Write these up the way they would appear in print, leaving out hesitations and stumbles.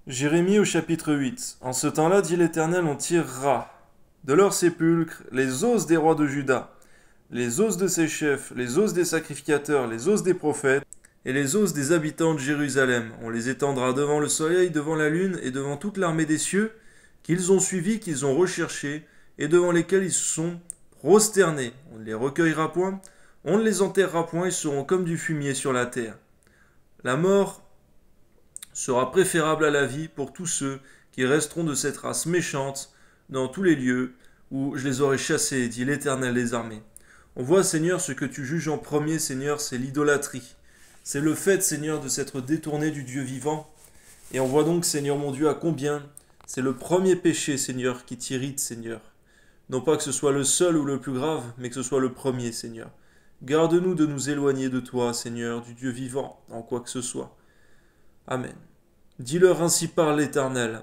Jérémie au chapitre 8. En ce temps-là, dit l'Éternel, on tirera de leur sépulcre les os des rois de Juda, les os de ses chefs, les os des sacrificateurs, les os des prophètes, et les os des habitants de Jérusalem. On les étendra devant le soleil, devant la lune, et devant toute l'armée des cieux, qu'ils ont suivis, qu'ils ont recherchés, et devant lesquels ils se sont prosternés. On ne les recueillera point, on ne les enterrera point, ils seront comme du fumier sur la terre. La mort sera préférable à la vie pour tous ceux qui resteront de cette race méchante dans tous les lieux où je les aurai chassés, dit l'Éternel des armées. On voit, Seigneur, ce que tu juges en premier, Seigneur, c'est l'idolâtrie. C'est le fait, Seigneur, de s'être détourné du Dieu vivant. Et on voit donc, Seigneur mon Dieu, à combien c'est le premier péché, Seigneur, qui t'irrite, Seigneur. Non pas que ce soit le seul ou le plus grave, mais que ce soit le premier, Seigneur. Garde-nous de nous éloigner de toi, Seigneur, du Dieu vivant, en quoi que ce soit. Amen. Dis-leur ainsi par l'Éternel.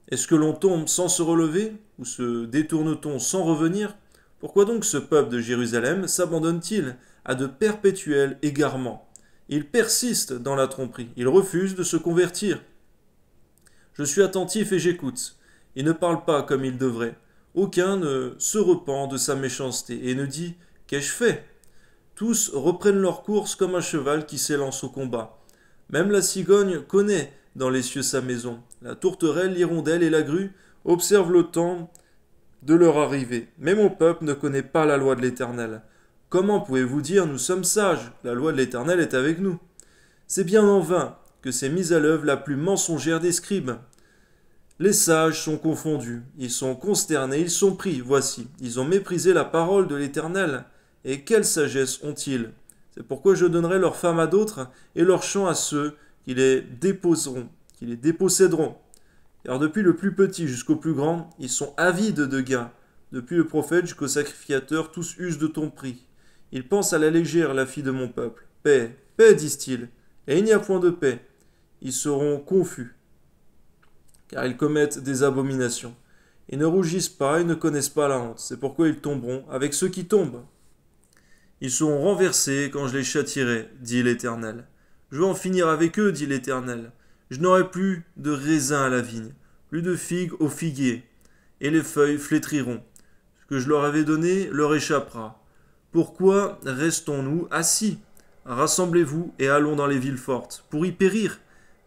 Est-ce que l'on tombe sans se relever, ou se détourne-t-on sans revenir? Pourquoi donc ce peuple de Jérusalem s'abandonne-t-il à de perpétuels égarements? Il persiste dans la tromperie, il refuse de se convertir. Je suis attentif et j'écoute. Il ne parle pas comme il devrait. Aucun ne se repent de sa méchanceté et ne dit « Qu'ai-je fait ?» Tous reprennent leur course comme un cheval qui s'élance au combat. Même la cigogne connaît dans les cieux sa maison. La tourterelle, l'hirondelle et la grue observent le temps de leur arrivée. Mais mon peuple ne connaît pas la loi de l'Éternel. Comment pouvez-vous dire « Nous sommes sages, la loi de l'Éternel est avec nous » C'est bien en vain que s'est mise à l'œuvre la plus mensongère des scribes. Les sages sont confondus, ils sont consternés, ils sont pris, voici, ils ont méprisé la parole de l'Éternel. Et quelle sagesse ont-ils? C'est pourquoi je donnerai leurs femmes à d'autres et leurs champs à ceux qui les déposeront, qui les déposséderont. Car depuis le plus petit jusqu'au plus grand, ils sont avides de gain. Depuis le prophète jusqu'au sacrificateur, tous usent de ton prix. Ils pensent à la légère, la fille de mon peuple. Paix, paix, disent-ils. Et il n'y a point de paix. Ils seront confus, car ils commettent des abominations. Ils ne rougissent pas, ils ne connaissent pas la honte. C'est pourquoi ils tomberont avec ceux qui tombent. Ils seront renversés quand je les châtierai, dit l'Éternel. Je veux en finir avec eux, dit l'Éternel. Je n'aurai plus de raisin à la vigne, plus de figues au figuier, et les feuilles flétriront. Ce que je leur avais donné leur échappera. Pourquoi restons-nous assis? Rassemblez-vous et allons dans les villes fortes, pour y périr.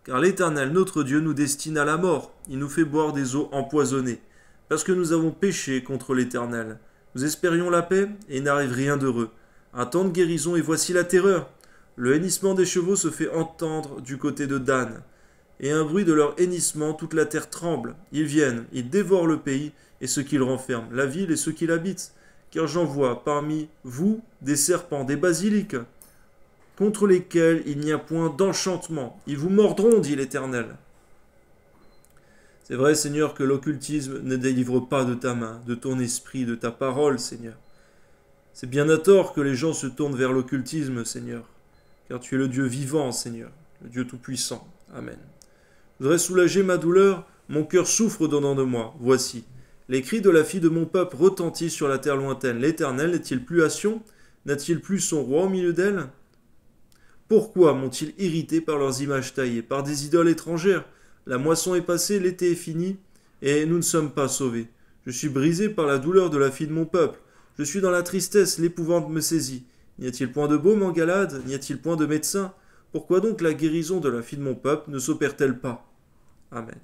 Car l'Éternel, notre Dieu, nous destine à la mort. Il nous fait boire des eaux empoisonnées, parce que nous avons péché contre l'Éternel. Nous espérions la paix, et il n'arrive rien d'heureux. Un temps de guérison, et voici la terreur. Le hennissement des chevaux se fait entendre du côté de Dan. Et un bruit de leur hennissement, toute la terre tremble. Ils viennent, ils dévorent le pays et ceux qui le renferment, la ville et ceux qui l'habitent. Car j'envoie parmi vous des serpents, des basiliques, contre lesquels il n'y a point d'enchantement. Ils vous mordront, dit l'Éternel. C'est vrai, Seigneur, que l'occultisme ne délivre pas de ta main, de ton esprit, de ta parole, Seigneur. C'est bien à tort que les gens se tournent vers l'occultisme, Seigneur, car tu es le Dieu vivant, Seigneur, le Dieu tout-puissant. Amen. Je voudrais soulager ma douleur, mon cœur souffre au-dedans de moi. Voici, les cris de la fille de mon peuple retentissent sur la terre lointaine. L'Éternel n'est-il plus à Sion? N'a-t-il plus son roi au milieu d'elle? Pourquoi m'ont-ils irrité par leurs images taillées, par des idoles étrangères? La moisson est passée, l'été est fini, et nous ne sommes pas sauvés. Je suis brisé par la douleur de la fille de mon peuple. Je suis dans la tristesse, l'épouvante me saisit. N'y a-t-il point de baume en Galade? N'y a-t-il point de médecin? Pourquoi donc la guérison de la fille de mon peuple ne s'opère-t-elle pas? Amen.